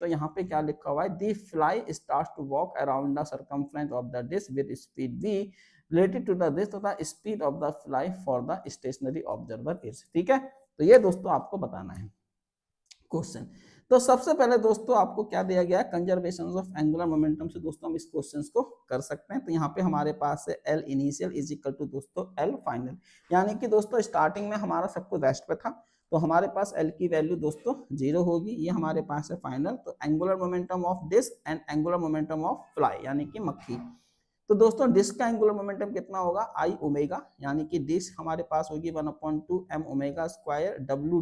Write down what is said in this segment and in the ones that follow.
तो यहाँ पे क्या लिखा हुआ है, the fly start to walk around the circumference of the disc with speed v related to the disc तथा speed of the fly for the stationary observer is. ठीक है, तो ये दोस्तों आपको बताना है क्वेश्चन। तो सबसे पहले दोस्तों आपको क्या दिया गया है, कंजर्वेशन ऑफ एंगुलर मोमेंटम से दोस्तों हम इस क्वेश्चन को कर सकते हैं। तो यहाँ पे हमारे पास है L initial is equal to दोस्तों एल फाइनल, यानी कि दोस्तों स्टार्टिंग में हमारा सब कुछ रेस्ट पे था, तो हमारे पास एल की वैल्यू दोस्तों 0 होगी, ये हमारे पास है फाइनल। तो angular momentum of disc and angular momentum of fly यानी कि मक्खी। तो दोस्तों डिस्क का एंगुलर मोमेंटम कितना होगा, आई ओमेगा, यानी कि डिस्क हमारे पास होगी 1/2 m omega square W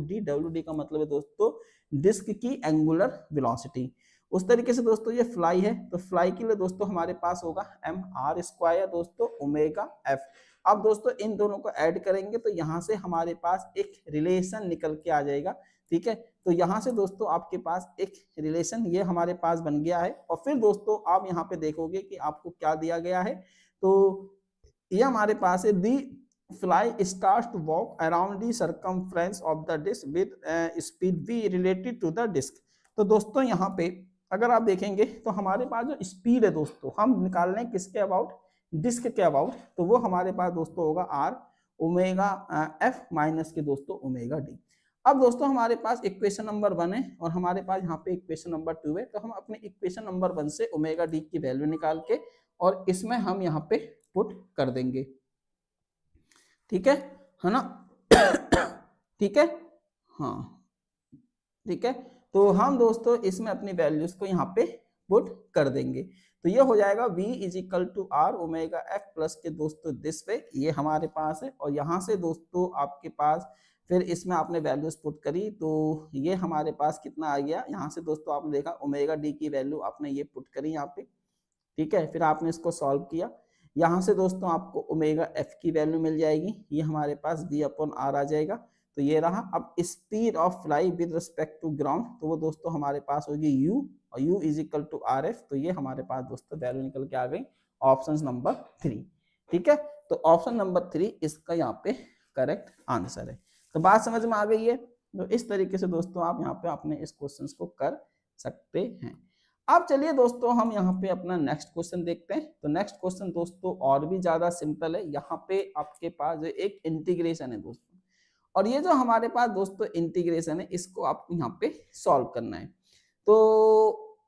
D का मतलब है दोस्तों डिस्क की एंगुलर वेलोसिटी। उस तरीके से दोस्तों ये फ्लाई है, तो फ्लाई के लिए दोस्तों हमारे पास होगा एम आर स्क्वायर दोस्तों ओमेगा एफ। अब दोस्तों इन दोनों को ऐड करेंगे तो यहाँ से हमारे पास एक रिलेशन निकल के आ जाएगा। ठीक है, तो यहाँ से दोस्तों आपके पास एक रिलेशन ये हमारे पास बन गया है। और फिर दोस्तों आप यहाँ पे देखोगे कि आपको क्या दिया गया है, तो ये हमारे पास है the fly starts to walk around the circumference of the disc with speed v related to the disc. तो दोस्तों यहाँ पे अगर आप देखेंगे तो हमारे पास जो स्पीड है दोस्तों हम निकाल रहे हैं किसके अबाउट, डिस्क के अबाउट, तो वो हमारे पास दोस्तों होगा are omega F minus K दोस्तों ओमेगा डी। अब दोस्तों हमारे पास इक्वेशन नंबर 1 है और हमारे पास यहाँ पे इक्वेशन नंबर 2 है, तो हम अपने इक्वेशन नंबर 1 से ओमेगा डी की वैल्यू निकाल के और इसमें हम यहाँ पे पुट कर देंगे। ठीक है ना ठीक है, हाँ ठीक है, तो हम दोस्तों इसमें अपनी वैल्यूज को यहाँ पे पुट कर देंगे। तो ये हो जाएगा v is equal to R omega F plus K दोस्तों दिस पे, ये हमारे पास है। और यहाँ से दोस्तों आपके पास फिर इसमें आपने वैल्यूज पुट करी तो ये हमारे पास कितना आ गया, यहाँ से दोस्तों आपने देखा ओमेगा डी की वैल्यू आपने ये पुट करी यहाँ पे। ठीक है, फिर आपने इसको सॉल्व किया, यहाँ से दोस्तों आपको ओमेगा एफ की वैल्यू मिल जाएगी, ये हमारे पास v अपॉन आर आ जाएगा। तो ये रहा। अब speed of fly with respect to ground, तो वो दोस्तों हमारे पास होगी u और u is equal to R F. तो ये हमारे पास दोस्तों वैल्यू निकल के आ गई ऑप्शन नंबर 3। ठीक है, तो ऑप्शन नंबर 3 इसका यहाँ पे करेक्ट आंसर है। तो बात समझ में आ गई है। तो इस तरीके से दोस्तों आप यहाँ पे अपने इस क्वेश्चन को कर सकते हैं। अब चलिए दोस्तों हम यहाँ पे अपना नेक्स्ट क्वेश्चन देखते हैं। तो नेक्स्ट क्वेश्चन दोस्तों और भी ज्यादा सिंपल है। यहाँ पे आपके पास जो एक इंटीग्रेशन है दोस्तों, और ये जो हमारे पास दोस्तों इंटीग्रेशन है इसको आपको यहाँ पे सॉल्व करना है। तो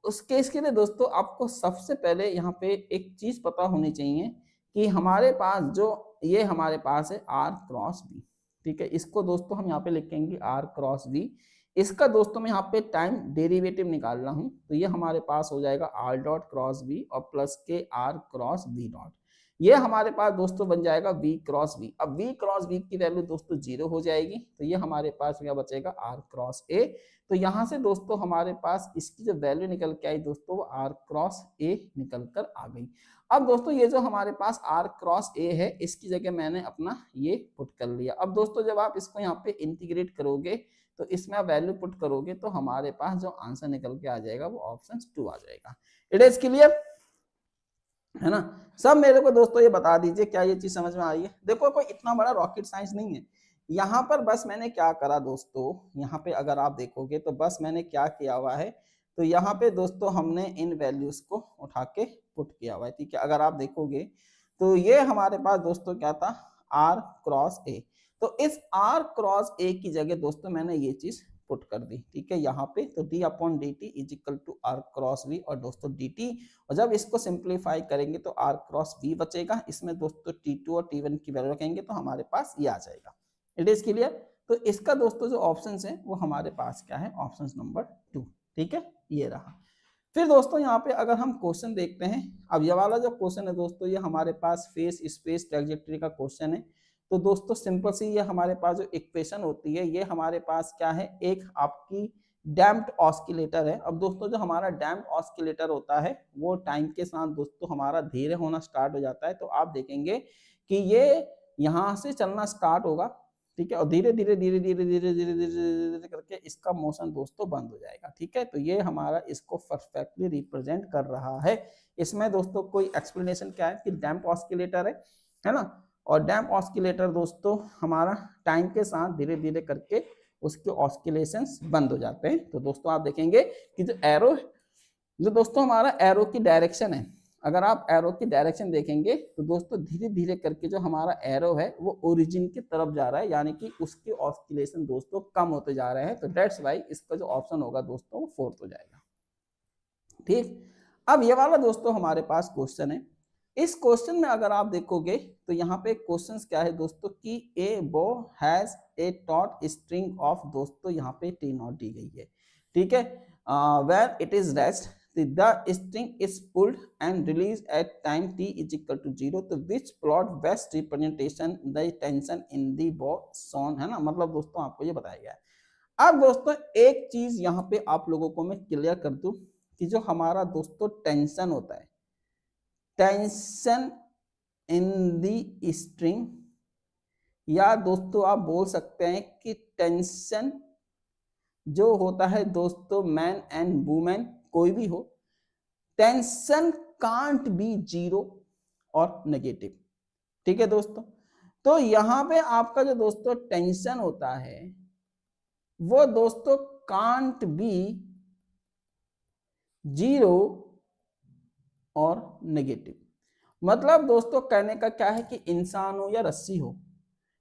उस केस के लिए दोस्तों आपको सबसे पहले यहाँ पे एक चीज पता होनी चाहिए कि हमारे पास जो ये हमारे पास है आर क्रॉस बी। ठीक है, इसको दोस्तों हम यहाँ पे लिखेंगे आर क्रॉस बी। इसका दोस्तों मैं यहाँ पे टाइम डेरिवेटिव निकाल रहा हूँ, तो ये हमारे पास हो जाएगा आर डॉट क्रॉस बी और प्लस के आर क्रॉस बी डॉट। ये हमारे पास दोस्तों बन जाएगा v क्रॉस v। अब v क्रॉस v की वैल्यू दोस्तों 0 हो जाएगी, तो ये हमारे पास क्या बचेगा r क्रॉस a। तो यहाँ से दोस्तों हमारे पास इसकी जो वैल्यू निकल के आई दोस्तों वो r क्रॉस a निकल कर आ गई। अब दोस्तों ये जो हमारे पास r क्रॉस a है इसकी जगह मैंने अपना ये पुट कर लिया। अब दोस्तों जब आप इसको यहाँ पे इंटीग्रेट करोगे तो इसमें आप वैल्यू पुट करोगे तो हमारे पास जो आंसर निकल के आ जाएगा वो ऑप्शन 2 आ जाएगा। इट इज क्लियर है ना। सब मेरे को दोस्तों ये बता दीजिए क्या ये चीज समझ में आ रही है। देखो कोई इतना बड़ा रॉकेट साइंस नहीं है। यहाँ पर बस मैंने क्या करा दोस्तों, यहाँ पे अगर आप देखोगे तो बस मैंने क्या किया हुआ है, तो यहाँ पे दोस्तों हमने इन वैल्यूज को उठा के पुट किया हुआ है। ठीक है, अगर आप देखोगे तो ये हमारे पास दोस्तों क्या था आर क्रॉस ए। तो इस आर क्रॉस ए की जगह दोस्तों मैंने ये चीज पुट कर दी। ठीक है, यहाँ पे तो d upon D T is equal to R cross V और दोस्तों डी टी, और जब इसको सिंप्लीफाई करेंगे तो आर क्रॉस वी बचेगा, इसमें दोस्तों T2 और T1 की वैल्यू रखेंगे तो हमारे पास ये आ जाएगा। It is clear. तो इसका दोस्तों जो ऑप्शन है वो हमारे पास क्या है ऑप्शन नंबर 2। ठीक है, ये रहा। फिर दोस्तों यहाँ पे अगर हम क्वेश्चन देखते हैं, अब ये वाला जो क्वेश्चन है दोस्तों ये हमारे पास फेस स्पेस ट्रैजेक्टरी का क्वेश्चन है। तो दोस्तों सिंपल सी ये हमारे पास जो इक्वेशन होती है ये हमारे पास क्या है, एक आपकी डैम्प्ड ऑस्किलेटर है। अब दोस्तों जो हमारा डैम्प्ड ऑस्किलेटर होता है वो टाइम के साथ दोस्तों हमारा धीरे होना स्टार्ट हो जाता है। तो आप देखेंगे कि ये यहाँ से चलना स्टार्ट होगा, ठीक है, और धीरे धीरे धीरे धीरे धीरे धीरे धीरे धीरे करके इसका मोशन दोस्तों बंद हो जाएगा। ठीक है, तो ये हमारा इसको परफेक्टली रिप्रेजेंट कर रहा है। इसमें दोस्तों कोई एक्सप्लेनेशन क्या है कि डैम्प्ड ऑस्किलेटर है ना, और डैम्प ऑस्किलेटर दोस्तों हमारा टाइम के साथ धीरे धीरे करके उसके ऑस्किलेशंस बंद हो जाते हैं। तो दोस्तों आप देखेंगे कि जो एरो, जो दोस्तों हमारा एरो की डायरेक्शन है, अगर आप एरो की डायरेक्शन देखेंगे तो दोस्तों धीरे धीरे करके जो हमारा एरो है वो ओरिजिन की तरफ जा रहा है, यानी कि उसके ऑस्किलेशन दोस्तों कम होते जा रहे हैं। तो दैट्स वाई इसका जो ऑप्शन होगा दोस्तों वो फोर्थ हो जाएगा। ठीक, अब ये वाला दोस्तों हमारे पास क्वेश्चन है। इस क्वेश्चन में अगर आप देखोगे तो यहाँ पे क्वेश्चन क्या है दोस्तों कि ए बो has a taught string of, दोस्तों यहाँ पे टी नॉट दी गई है। ठीक है, where it is rest the string is pulled and released at time t is equal to 0, तो which plot best representation the tension in the bow shown, है ना, मतलब दोस्तों आपको ये बताया गया है। अब दोस्तों एक चीज यहाँ पे आप लोगों को मैं क्लियर कर दूं कि जो हमारा दोस्तों टेंशन होता है, टेंशन इन दी स्ट्रिंग, या दोस्तों आप बोल सकते हैं कि टेंशन जो होता है दोस्तों मैन एंड वुमेन कोई भी हो, टेंशन कांट बी जीरो और नेगेटिव। ठीक है दोस्तों, तो यहां पे आपका जो दोस्तों टेंशन होता है वो दोस्तों कांट बी जीरो और नेगेटिव। मतलब दोस्तों कहने का क्या है कि इंसान हो या रस्सी हो,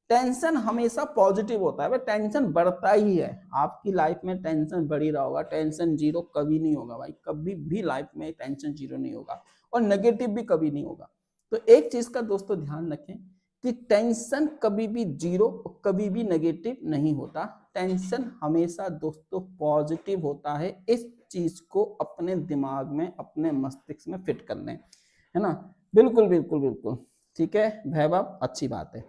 टेंशन हमेशा पॉजिटिव होता है, टेंशन बढ़ता ही है। आपकी लाइफ में टेंशन बढ़ ही रहा होगा, टेंशन जीरो कभी नहीं होगा भाई, कभी भी लाइफ में टेंशन जीरो नहीं होगा और नेगेटिव भी कभी नहीं होगा। तो एक चीज का दोस्तों ध्यान रखें कि टेंशन कभी भी जीरो कभी भी नेगेटिव नहीं होता, टेंशन हमेशा दोस्तों पॉजिटिव होता है। इस चीज को अपने दिमाग में अपने मस्तिष्क में फिट कर लें, है ना। बिल्कुल बिल्कुल बिल्कुल ठीक है वैभव, अच्छी बात है।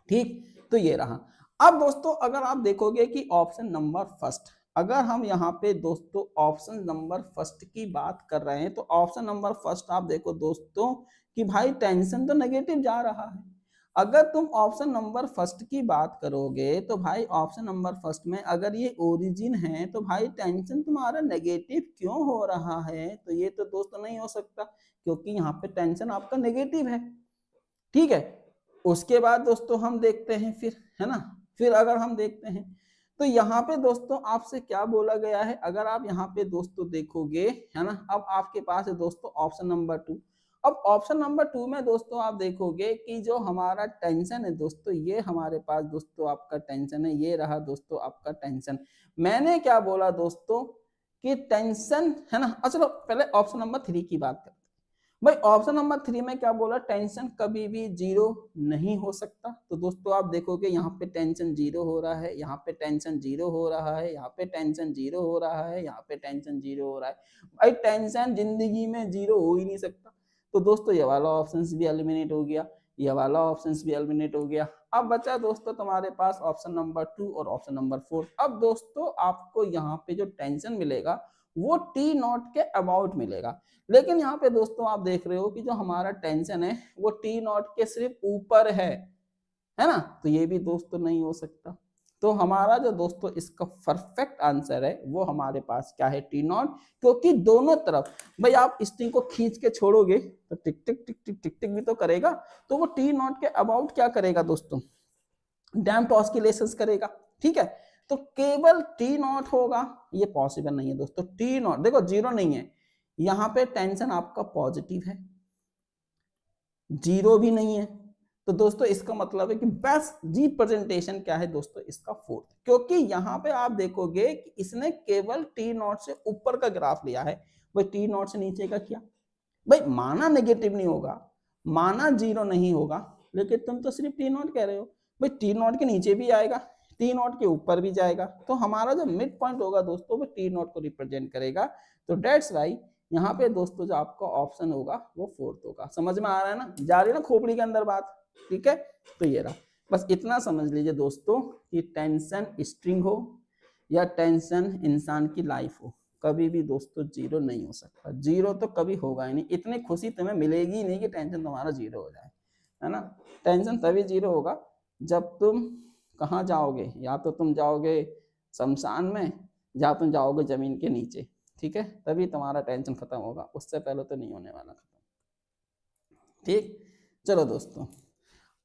ठीक, तो ये रहा। अब दोस्तों अगर आप देखोगे कि ऑप्शन नंबर फर्स्ट, अगर हम यहाँ पे दोस्तों ऑप्शन नंबर फर्स्ट की बात कर रहे हैं तो ऑप्शन नंबर फर्स्ट आप देखो दोस्तों कि भाई टेंशन तो नेगेटिव जा रहा है। अगर तुम ऑप्शन नंबर फर्स्ट की बात करोगे तो भाई ऑप्शन नंबर फर्स्ट में अगर ये ओरिजिन है तो भाई टेंशन तुम्हारा नेगेटिव क्यों हो रहा है, तो ये तो दोस्तों नहीं हो सकता क्योंकि यहाँ पे टेंशन आपका नेगेटिव है। ठीक है, उसके बाद दोस्तों हम देखते हैं फिर, है ना, फिर अगर हम देखते हैं तो यहाँ पे दोस्तों आपसे क्या बोला गया है, अगर आप यहाँ पे दोस्तों देखोगे, है ना, अब आपके पास है दोस्तों ऑप्शन नंबर 2। अब ऑप्शन नंबर 2 में दोस्तों आप देखोगे कि जो हमारा टेंशन है दोस्तों, ये हमारे पास दोस्तों आपका टेंशन है, ये रहा दोस्तों आपका टेंशन। मैंने क्या बोला दोस्तों कि टेंशन, है ना, चलो पहले ऑप्शन नंबर 3 की बात करते हैं। भाई ऑप्शन नंबर 3 में क्या बोला, टेंशन कभी भी जीरो नहीं हो सकता। तो दोस्तों आप देखोगे यहाँ पे टेंशन जीरो हो रहा है, यहाँ पे टेंशन जीरो हो रहा है, यहाँ पे टेंशन जीरो हो रहा है, यहाँ पे टेंशन जीरो हो रहा है। भाई टेंशन जिंदगी में जीरो हो ही नहीं सकता। तो दोस्तों ये वाला ऑप्शन भी एलिमिनेट हो गया, ये वाला ऑप्शन भी एलिमिनेट हो गया। अब बचा दोस्तों तुम्हारे पास ऑप्शन नंबर 2 और ऑप्शन नंबर 4। अब दोस्तों आपको यहाँ पे जो टेंशन मिलेगा वो टी नॉट के अबाउट मिलेगा, लेकिन यहाँ पे दोस्तों आप देख रहे हो कि जो हमारा टेंशन है वो टी नॉट के सिर्फ ऊपर है ना, तो ये भी दोस्तों नहीं हो सकता। तो हमारा जो दोस्तों इसका परफेक्ट आंसर है वो हमारे पास क्या है, टी नॉट, क्योंकि दोनों तरफ भाई आप स्ट्रिंग को खींच के छोड़ोगे तो टिक टिक टिक टिक टिक टिक भी तो करेगा, तो वो टी नॉट के अबाउट क्या करेगा दोस्तों, डैम्प्ड ऑस्किलेशंस करेगा। ठीक है, तो केवल टी नॉट होगा, ये पॉसिबल नहीं है दोस्तों। टी नॉट देखो जीरो नहीं है, यहाँ पे टेंशन आपका पॉजिटिव है, जीरो भी नहीं है, तो दोस्तों इसका मतलब है कि बेस्ट रिप्रेजेंटेशन क्या है दोस्तों इसका फोर्थ, क्योंकि यहाँ पे आप देखोगे कि इसने केवल टी नॉट से ऊपर का ग्राफ लिया है, भाई टी नॉट से नीचे का किया, भाई माना नेगेटिव नहीं होगा, माना जीरो नहीं होगा, लेकिन तुम तो सिर्फ टी नॉट कह रहे हो, भाई टी नॉट के नीचे भी आएगा, टी नॉट के ऊपर भी जाएगा, तो हमारा जो मिड पॉइंट होगा दोस्तों वो टी नॉट को रिप्रेजेंट करेगा। तो डेट्स वाई यहाँ पे दोस्तों जो आपका ऑप्शन होगा वो फोर्थ होगा। समझ में आ रहा है ना, जा रही है ना खोपड़ी के अंदर बात। ठीक है, तो ये रहा, बस इतना समझ लीजिए दोस्तों कि टेंशन स्ट्रिंग हो या टेंशन इंसान की लाइफ हो, कभी भी दोस्तों जीरो नहीं हो सकता, जीरो तो कभी होगा ही नहीं। इतनी खुशी तुम्हें मिलेगी ही नहीं कि टेंशन तुम्हारा जीरो हो जाए, है ना। टेंशन तभी जीरो होगा जब तुम कहाँ जाओगे, या तो तुम जाओगे शमशान में या तुम जाओगे जमीन के नीचे, ठीक है, तभी तुम्हारा टेंशन खत्म होगा, उससे पहले तो नहीं होने वाला खत्म। ठीक, चलो दोस्तों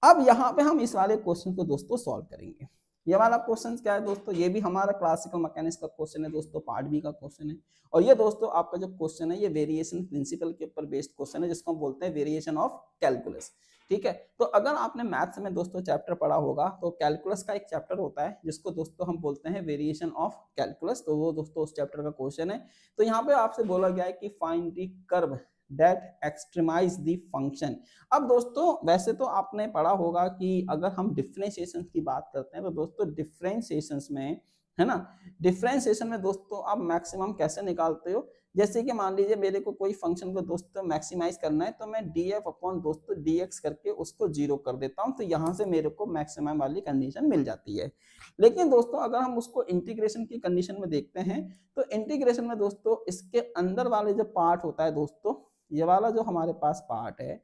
अब यहाँ पे हम इस वाले क्वेश्चन को दोस्तों सॉल्व करेंगे। ये वाला क्वेश्चन क्या है दोस्तों, ये भी हमारा क्लासिकल मैकेनिक्स का क्वेश्चन है दोस्तों, पार्ट बी का क्वेश्चन है। और ये दोस्तों आपका जो क्वेश्चन है ये वेरिएशन प्रिंसिपल के ऊपर बेस्ड क्वेश्चन है, जिसको हम बोलते हैं वेरिएशन ऑफ कैलकुलस। ठीक है, तो अगर आपने मैथ्स में दोस्तों चैप्टर पढ़ा होगा तो कैलकुलस का एक चैप्टर होता है जिसको दोस्तों हम बोलते हैं वेरिएशन ऑफ कैलकुलस, तो वो दोस्तों उस चैप्टर का क्वेश्चन है। तो यहाँ पे आपसे बोला गया है कि find the curve that extremise the function. अब दोस्तों वैसे तो आपने पढ़ा होगा कि अगर हम डिफरेंशिएशन की बात करते हैं तो दोस्तों डिफरेंशिएशन में, है ना, डिफरेंशिएशन में दोस्तों आप मैक्सिमम कैसे निकालते हो, जैसे कि मान लीजिए मेरे को कोई फंक्शन को दोस्तों मैक्सिमाइज करना है तो मैं df अपॉन दोस्तों dx करके उसको जीरो कर देता हूं, तो यहां से मेरे को मैक्सिमम वाली कंडीशन मिल जाती है। लेकिन दोस्तों अगर हम उसको इंटीग्रेशन की कंडीशन में देखते हैं तो इंटीग्रेशन में दोस्तों इसके अंदर वाले जो पार्ट होता है दोस्तों, ये वाला जो हमारे पास पार्ट है,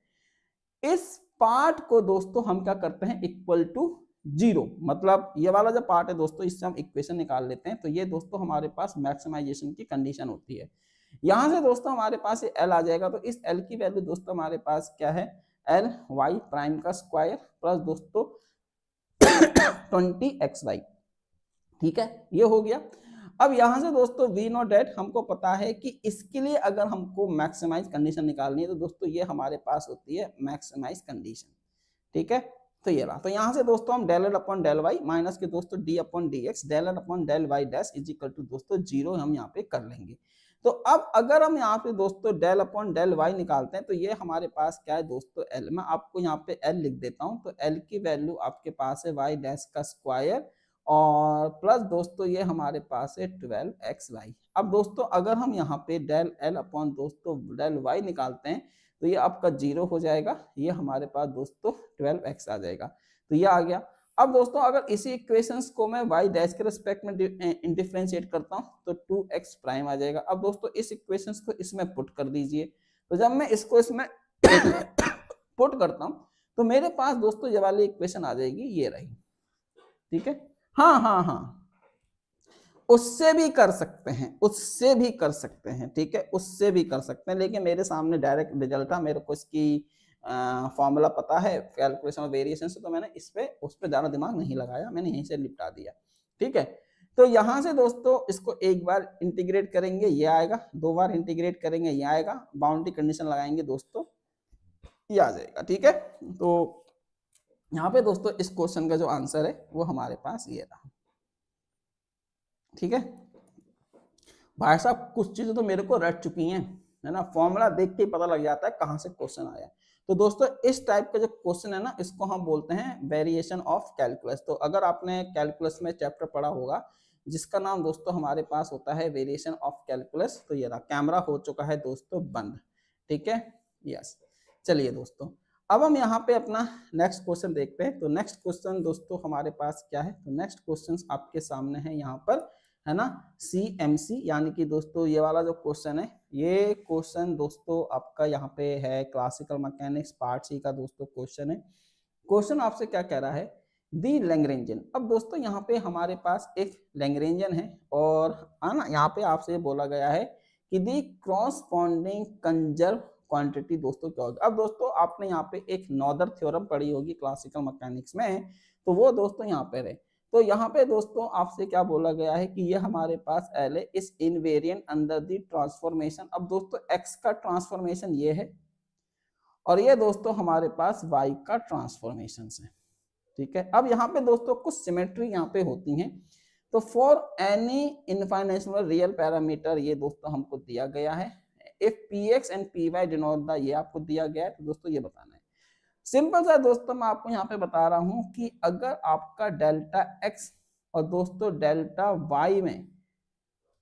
इस पार्ट को दोस्तों हम क्या करते हैं इक्वल टू जीरो, मतलब ये वाला जो पार्ट है दोस्तों इससे हम इक्वेशन निकाल लेते हैं, तो ये दोस्तों हमारे पास मैक्सिमाइजेशन की कंडीशन होती है। यहां से दोस्तों हमारे पास ये एल आ जाएगा, तो इस एल की वैल्यू दोस्तों हमारे पास क्या है, एल वाई प्राइम का स्क्वायर प्लस दोस्तों 20xy। ठीक है, ये हो गया। अब यहां से दोस्तों वी नो डेट हमको पता है कि इसके लिए अगर हमको मैक्सिमाइज कंडीशन निकालनी है तो दोस्तों ये हमारे पास होती है मैक्सिमाइज कंडीशन। ठीक है, तो ये रहा, तो यहां से दोस्तों हम del L upon del Y minus K दोस्तों D upon D X del L upon del Y dash is equal to दोस्तों जीरो हम यहाँ पे कर लेंगे। तो अब अगर हम यहाँ पे दोस्तों डेल अपॉन डेल वाई निकालते हैं तो ये हमारे पास क्या है दोस्तों एल, मैं आपको यहाँ पे एल लिख देता हूँ, तो एल की वैल्यू आपके पास है वाई डैश का स्क्वायर और प्लस दोस्तों ये हमारे पास है 12xy। अब दोस्तों अगर हम यहाँ पे डेल एल अपॉन दोस्तों डेल वाई निकालते हैं तो ये आपका जीरो हो जाएगा, ये हमारे पास दोस्तों 12x आ जाएगा, तो ये आ गया। अब दोस्तों अगर इसी इक्वेशंस को मैं y डैश के रिस्पेक्ट में डिफरेंशिएट करता हूँ तो 2x प्राइम आ जाएगा। अब दोस्तों इस इक्वेशंस को इसमें पुट कर दीजिए, तो जब मैं इसको इसमें पुट करता हूँ तो मेरे पास दोस्तों ये वाली इक्वेशन आ जाएगी, ये रही। ठीक है, हाँ हाँ हाँ, उससे भी कर सकते हैं, उससे भी कर सकते हैं, ठीक है, उससे भी कर सकते हैं, लेकिन मेरे सामने डायरेक्ट रिजल्ट था, मेरे को इसकी फॉर्मूला पता है कैलकुलेशन ऑफ वेरिएशन से, तो मैंने इस पे उस पे ज़्यादा दिमाग नहीं लगाया, मैंने यहीं से निपटा दिया। ठीक है, तो यहां से दोस्तों इसको एक बार इंटीग्रेट करेंगे ये आएगा, दो बार इंटीग्रेट करेंगे ये आएगा, बाउंड्री कंडीशन लगाएंगे दोस्तों ये आ जाएगा। ठीक है, तो यहाँ पे दोस्तों इस क्वेश्चन का जो आंसर है वो हमारे पास ये रहा। ठीक है भाई साहब, कुछ चीजें तो मेरे को रट चुकी हैं, है ना, फॉर्मूला देख के ही पता लग जाता है कहाँ से क्वेश्चन आया। तो दोस्तों इस टाइप का जो क्वेश्चन है ना इसको हम बोलते हैं वेरिएशन ऑफ कैलकुलस। तो अगर आपने कैलकुलस में चैप्टर पढ़ा होगा जिसका नाम दोस्तों हमारे पास होता है वेरिएशन ऑफ कैलकुलस, तो ये रहा, कैमरा हो चुका है दोस्तों बंद। ठीक है, यस, चलिए दोस्तों अब हम यहाँ पे अपना नेक्स्ट क्वेश्चन देखते हैं। तो नेक्स्ट क्वेश्चन दोस्तों हमारे पास क्या है, तो नेक्स्ट क्वेश्चन आपके सामने है यहाँ पर, है ना, CMC, यानी कि दोस्तों ये वाला जो क्वेश्चन है ये क्वेश्चन दोस्तों आपका यहाँ पे है क्लासिकल मैकेनिक्स पार्ट सी का दोस्तों क्वेश्चन है। क्वेश्चन आपसे क्या कह रहा है, दी लैग्रेंजियन। अब दोस्तों यहाँ पे हमारे पास एक लैग्रेंजियन है और ना यहाँ पे आपसे बोला गया है कि दी क्रॉसपॉन्डिंग कंजर्व क्वांटिटी दोस्तों क्या होगी। अब दोस्तों आपने यहाँ पे एक नॉर्दर थ्योरम पढ़ी होगी क्लासिकल मैकेनिक्स में, तो वो दोस्तों यहाँ पे रहे। तो यहाँ पे दोस्तों आपसे क्या बोला गया है कि ये हमारे पास एल है इस इनवेरिएंट अंडर दी ट्रांसफॉर्मेशन। अब दोस्तों एक्स का ट्रांसफॉर्मेशन ये है और ये दोस्तों हमारे पास वाई का ट्रांसफॉर्मेशन है। ठीक है, अब यहाँ पे दोस्तों कुछ सिमेट्री यहाँ पे होती हैं। तो फॉर एनी इनफाइनेशनल रियल पैरामीटर ये दोस्तों हमको दिया गया है, if px and py denote the, ये आपको दिया गया है, तो दोस्तों ये बताना है। सिंपल सा दोस्तों मैं आपको यहाँ पे बता रहा हूं कि अगर आपका डेल्टा x और दोस्तों डेल्टा y में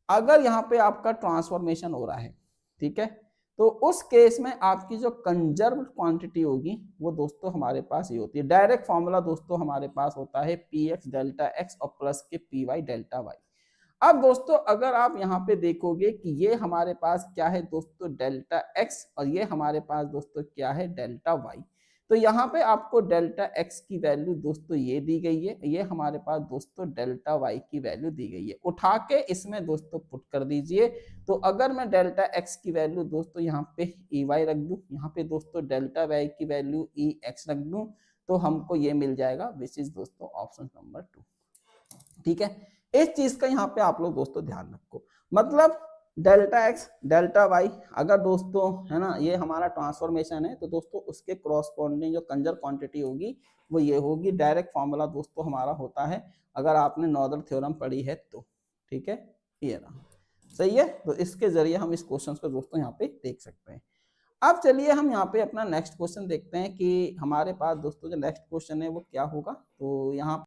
अगर यहाँ पे आपका ट्रांसफॉर्मेशन हो रहा है, ठीक है, तो उस केस में आपकी जो कंजर्व क्वांटिटी होगी वो दोस्तों हमारे पास ये होती है। डायरेक्ट फॉर्मूला दोस्तों हमारे पास होता है px डेल्टा x और प्लस के py डेल्टा y। अब दोस्तों अगर आप यहाँ पे देखोगे कि ये हमारे पास क्या है दोस्तों डेल्टा x और ये हमारे पास दोस्तों क्या है डेल्टा y, तो यहाँ पे आपको डेल्टा x की वैल्यू दोस्तों ये दी गई है, ये हमारे पास दोस्तों डेल्टा y की वैल्यू दी गई है, उठा के इसमें दोस्तों पुट कर दीजिए। तो अगर मैं डेल्टा x की वैल्यू दोस्तों यहाँ पे ey रख दूं, यहाँ पे दोस्तों डेल्टा y की वैल्यू ex रख दूं, तो हमको ये मिल जाएगा विच इज दोस्तों ऑप्शन नंबर 2। ठीक है, इस चीज का यहाँ पे आप लोग दोस्तों ध्यान रखो। मतलब डेल्टा एक्स डेल्टा वाई, अगर दोस्तों है ना ये हमारा ट्रांसफॉर्मेशन है, तो दोस्तों उसके क्रॉसपॉन्डिंग जो कंजर क्वांटिटी होगी वो ये होगी। डायरेक्ट फॉर्मूला दोस्तों हमारा होता है, अगर आपने नॉर्दन थ्योरम पढ़ी है तो। ठीक है, ये रहा, सही है। तो इसके जरिए हम इस क्वेश्चन को दोस्तों यहाँ पे देख सकते हैं। अब चलिए हम यहाँ पे अपना नेक्स्ट क्वेश्चन देखते हैं कि हमारे पास दोस्तों जो नेक्स्ट क्वेश्चन है वो क्या होगा। तो यहाँ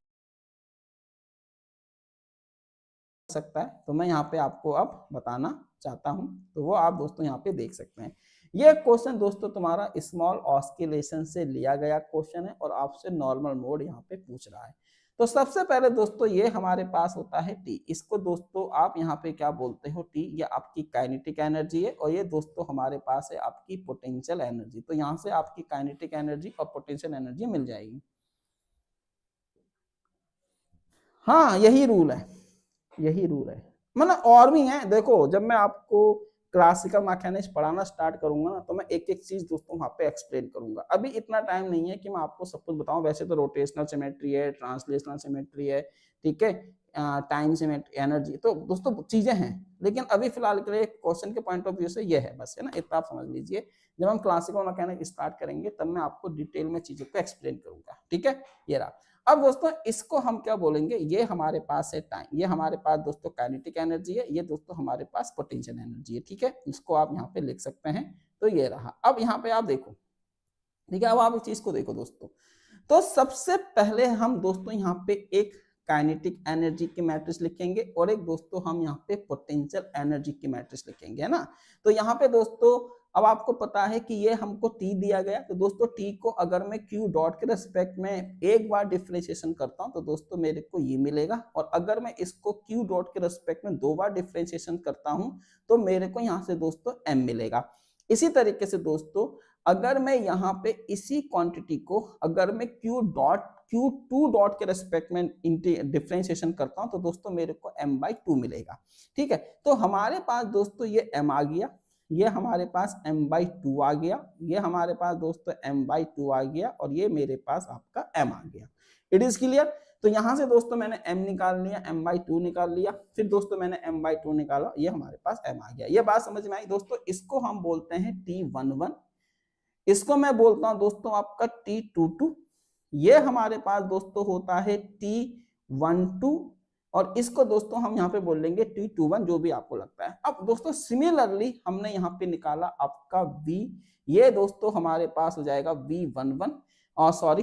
सकता है, तो मैं यहाँ पे आपको अब बताना चाहता हूँ, तो वो आप दोस्तों यहाँ पे देख सकते हैं। ये क्वेश्चन दोस्तों तुम्हारा स्मॉल ऑस्किलेशन से लिया गया क्वेश्चन है और आपसे नॉर्मल मोड यहाँ पे पूछ रहा है। तो सबसे पहले दोस्तों ये हमारे पास होता है टी, इसको दोस्तों आप यहाँ पे क्या बोलते हो, टी, ये आपकी काइनेटिक एनर्जी है, और ये दोस्तों हमारे पास है आपकी पोटेंशियल एनर्जी। तो यहाँ से आपकी काइनेटिक एनर्जी और पोटेंशियल एनर्जी मिल जाएगी। हाँ यही रूल है, यही रूल है। मतलब और भी है, देखो जब मैं आपको क्लासिकल मैकेनिक्स पढ़ाना स्टार्ट करूंगा ना, तो मैं एक एक चीज दोस्तों वहां पे एक्सप्लेन करूंगा। अभी इतना टाइम नहीं है कि मैं आपको सब कुछ बताऊं। वैसे तो रोटेशनल सिमेट्री है, ट्रांसलेशनल सिमेट्री है, ठीक है, टाइम सिमेट्री, एनर्जी, तो दोस्तों चीजें हैं, लेकिन अभी फिलहाल के लिए क्वेश्चन के पॉइंट ऑफ व्यू से ये है बस, है ना, इतना आप समझ लीजिए। जब हम क्लासिकल मैकेनिक्स स्टार्ट करेंगे तब मैं आपको डिटेल में चीजों को एक्सप्लेन करूंगा। ठीक है, ये रहा। अब दोस्तों इसको हम क्या बोलेंगे, ये हमारे पास है टाइम, ये हमारे पास दोस्तों काइनेटिक एनर्जी है, ये दोस्तों हमारे पास पोटेंशियल एनर्जी है। ठीक है, इसको आप यहाँ पे लिख सकते हैं। तो ये रहा। अब यहाँ पे आप देखो, ठीक है, अब आप इस चीज को देखो दोस्तों। तो सबसे पहले हम दोस्तों यहाँ पे एक काइनेटिक एनर्जी की मैट्रिक्स लिखेंगे और एक दोस्तों हम यहाँ पे पोटेंशियल एनर्जी की मैट्रिक्स लिखेंगे, है ना। तो यहाँ पे दोस्तों अब आपको पता है कि ये हमको टी दिया गया, तो दोस्तों टी को अगर मैं क्यू डॉट के रेस्पेक्ट में एक बार डिफरेंशिएशन करता हूँ तो दोस्तों मेरे को ये मिलेगा, और अगर मैं इसको क्यू डॉट के रेस्पेक्ट में दो बार डिफरेंशिएशन करता हूँ तो मेरे को यहाँ से दोस्तों एम मिलेगा। इसी तरीके से दोस्तों अगर मैं यहाँ पे इसी क्वांटिटी को अगर मैं Q2 डॉट के रेस्पेक्ट में डिफरेंशिएशन करता हूँ तो दोस्तों मेरे को m/2 मिलेगा। ठीक है, तो हमारे पास दोस्तों ये m आ गया, ये हमारे पास m/2 आ गया, ये हमारे पास दोस्तों m/2 आ गया, और ये मेरे पास आपका m आ गया। It is clear. तो यहां से दोस्तों मैंने m निकाल लिया, m/2 निकाल लिया, फिर दोस्तों मैंने m/2 निकाला, ये हमारे पास m आ गया। ये बात समझ में आई दोस्तों। इसको हम बोलते हैं T11, इसको मैं बोलता हूं दोस्तों आपका T22, ये हमारे पास दोस्तों होता है T12, और इसको दोस्तों हम यहाँ पे बोल लेंगे T21, जो भी आपको लगता है। अब दोस्तों सिमिलरली हमने यहाँ पे निकाला आपका V, ये दोस्तों हमारे पास हो जाएगा V11, और sorry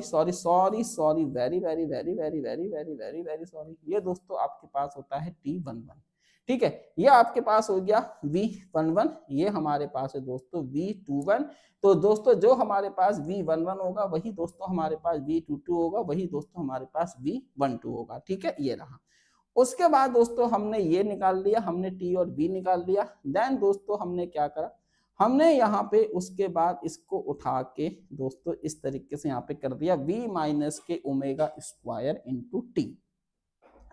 very very very very very very very very sorry, ये दोस्तों आपके पास होता है T11। ठीक है, ये आपके पास हो गया V11, ये हमारे पास है दोस्तों V21। तो दोस्तों जो हमारे पास V11 होगा वही दोस्तों हमारे पास V22 होगा, वही दोस्तों हमारे पास V12 होगा। ठीक है, ये रहा। उसके बाद दोस्तों हमने ये निकाल लिया, हमने T और V निकाल लिया। देन दोस्तों हमने क्या करा, हमने यहाँ पे उसके बाद इसको उठा के दोस्तों इस तरीके से यहाँ पे कर दिया V माइनस के ओमेगा स्क्वायर इंटू टी,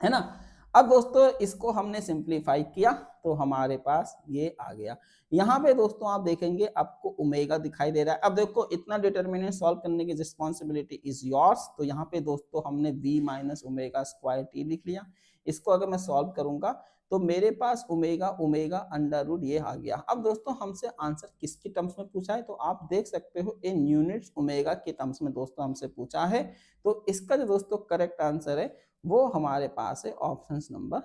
है ना। अब दोस्तों इसको हमने सिंप्लीफाई किया तो हमारे पास ये आ गया। यहाँ पे दोस्तों आप देखेंगे आपको ओमेगा दिखाई दे रहा है। अब देखो इतना डिटर्मिनेंट सॉल्व करने की रिस्पॉन्सिबिलिटी इज योर्स। तो यहाँ पे दोस्तों हमने v minus omega square T लिख लिया। इसको अगर मैं सॉल्व करूंगा तो मेरे पास ओमेगा ओमेगा अंडर रूट ये आ गया। अब दोस्तों हमसे आंसर किसकी टर्म्स में पूछा है, तो आप देख सकते हो इन यूनिट्स ओमेगा के टर्म्स में दोस्तों हमसे पूछा है। तो इसका जो दोस्तों करेक्ट आंसर है वो हमारे पास है ऑप्शन नंबर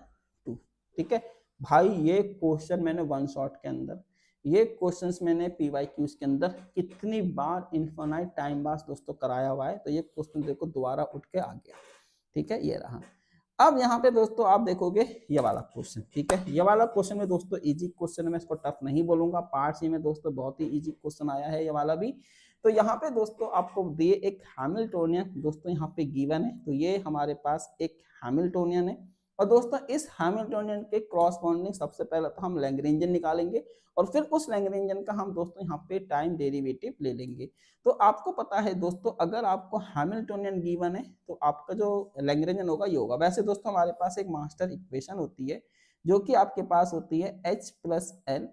2। ठीक है भाई, ये क्वेश्चन मैंने वन शॉट के अंदर, ये क्वेश्चंस मैंने PYQs के अंदर कितनी बार इनफाइनाइट टाइम बाद दोस्तों कराया हुआ है। तो ये क्वेश्चन देखो दोबारा उठ के आ गया। ठीक है, ये रहा। अब यहाँ पे दोस्तों आप देखोगे ये वाला क्वेश्चन, ठीक है, ये वाला क्वेश्चन में दोस्तों इजी क्वेश्चन में, इसको टफ नहीं बोलूंगा। पार्ट सी में दोस्तों बहुत ही इजी क्वेश्चन आया है ये वाला भी। तो यहाँ पे दोस्तों आपको दिए एक हैमिल्टोनियन दोस्तों यहाँ पे गिवन है। तो ये हमारे पास एक हैमिल्टोनियन है, और दोस्तों इस हैमिल्टोनियन के क्रॉसपॉन्डिंग सबसे पहले तो हम लैग्रेंजन निकालेंगे, और फिर उस लैग्रेंजन का हम दोस्तों यहाँ पे टाइम डेरिवेटिव ले लेंगे। तो आपको पता है दोस्तों अगर आपको हैमिल्टोनियन गिवन है तो आपका जो लैग्रेंजन होगा ये होगा। वैसे दोस्तों हमारे पास एक मास्टर इक्वेशन होती है जो कि आपके पास होती है H प्लस एल,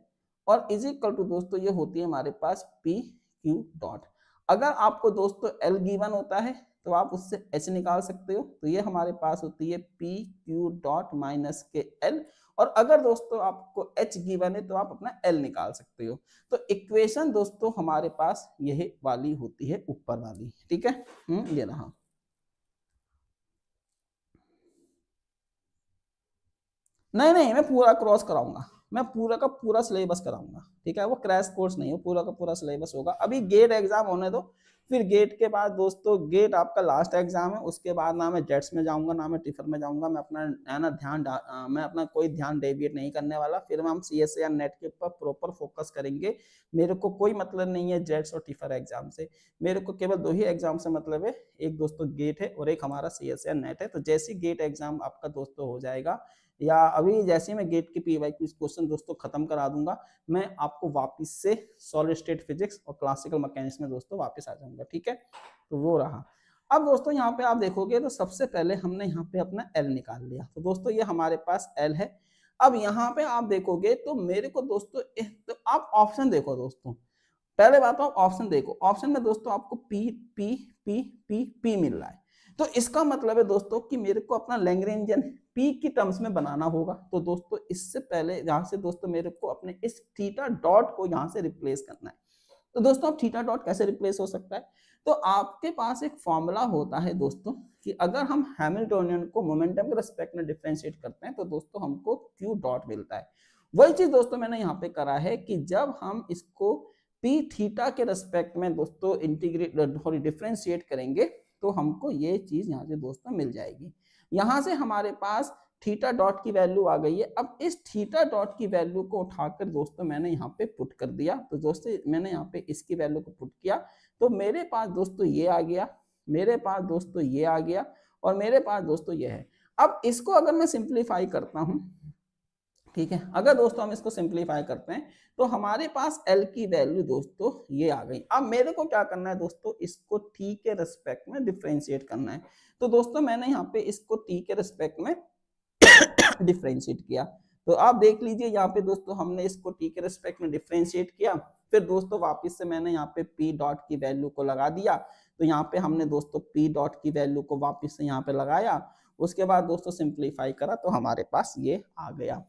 और इज इक्वल टू दोस्तों ये होती है हमारे पास P Q डॉट। अगर आपको दोस्तों L गिवन होता है तो आप उससे h निकाल सकते हो। तो ये हमारे पास होती है p q डॉट माइनस के l, और अगर दोस्तों आपको h गिवन है तो आप अपना l निकाल सकते हो। तो इक्वेशन दोस्तों हमारे पास यही वाली होती है, ऊपर वाली, ठीक है। ये रहा। नहीं नहीं, मैं पूरा क्रॉस कराऊंगा, मैं पूरा का पूरा सिलेबस कराऊंगा, ठीक है। वो क्रैश कोर्स नहीं हो, पूरा का पूरा सिलेबस होगा। अभी गेट एग्जाम होने दो, फिर गेट के बाद दोस्तों, गेट आपका लास्ट एग्जाम है, उसके बाद ना मैं जेट्स में जाऊंगा ना मैं टिफर में जाऊंगा। मैं अपना है ना मैं अपना कोई ध्यान डेविएट नहीं करने वाला। फिर हम CSA या नेट के ऊपर प्रॉपर फोकस करेंगे। मेरे को कोई मतलब नहीं है जेट्स और टिफर एग्जाम से, मेरे को केवल 2 ही एग्जाम से मतलब है। एक दोस्तों गेट है और एक हमारा CSA या नेट है। तो जैसे गेट एग्जाम आपका दोस्तों हो जाएगा, या अभी जैसे मैं गेट के PYQ क्वेश्चन दोस्तों खत्म करा दूंगा, मैं आपको वापस से सॉलिड स्टेट फिजिक्स और क्लासिकल मैकेनिक्स में दोस्तों वापस आ जाऊंगा, ठीक है। तो वो रहा। अब दोस्तों यहाँ पे आप देखोगे तो सबसे पहले हमने यहाँ पे अपना L निकाल लिया। तो दोस्तों ये हमारे पास L है। अब यहाँ पे आप देखोगे तो मेरे को दोस्तों, तो आप ऑप्शन देखो दोस्तों, पहले बात आप ऑप्शन देखो। ऑप्शन में दोस्तों आपको P P P P P मिल रहा है। तो इसका मतलब है दोस्तों कि मेरे को अपना लैग्रेंजियन P की टर्म्स में बनाना होगा। तो दोस्तों इससे पहले यहाँ से दोस्तों मेरे को अपने इस थीटा डॉट को यहाँ से रिप्लेस करना है। तो दोस्तों अब थीटा डॉट कैसे रिप्लेस हो सकता है? तो आपके पास एक फॉर्मूला होता है दोस्तों कि अगर हम हैमिल्टोनियन को मोमेंटम के रिस्पेक्ट में डिफरेंशिएट करते हैं तो दोस्तों हमको क्यू डॉट मिलता है। वही चीज दोस्तों मैंने यहाँ पे करा है कि जब हम इसको पी थीटा के रिस्पेक्ट में दोस्तों इंटीग्रेट सॉरी डिफरेंशिएट करेंगे तो हमको ये चीज यहाँ से दोस्तों मिल जाएगी। यहाँ से हमारे पास थीटा डॉट की वैल्यू आ गई है। अब इस थीटा डॉट की वैल्यू को उठाकर दोस्तों मैंने यहाँ पे पुट कर दिया। तो दोस्तों मैंने यहाँ पे इसकी वैल्यू को पुट किया तो मेरे पास दोस्तों ये आ गया, मेरे पास दोस्तों ये आ गया, और मेरे पास दोस्तों ये है। अब इसको अगर मैं सिंप्लीफाई करता हूँ, ठीक है, अगर दोस्तों हम इसको सिंप्लीफाई करते हैं तो हमारे पास L की वैल्यू दोस्तों ये आ गई। अब मेरे को क्या करना है दोस्तों, इसको T के रिस्पेक्ट में डिफरेंशिएट करना है। तो दोस्तों मैंने यहाँ पे इसको T के रिस्पेक्ट में डिफरेंशिएट किया। तो आप देख लीजिए यहाँ पे दोस्तों हमने इसको T के रिस्पेक्ट में डिफरेंशिएट किया, फिर दोस्तों वापस से मैंने यहाँ पे P डॉट की वैल्यू को लगा दिया। तो यहाँ पे हमने दोस्तों P डॉट की वैल्यू को वापस से यहाँ पे लगाया, उसके बाद दोस्तों सिंप्लीफाई करा तो हमारे पास ये आ गया।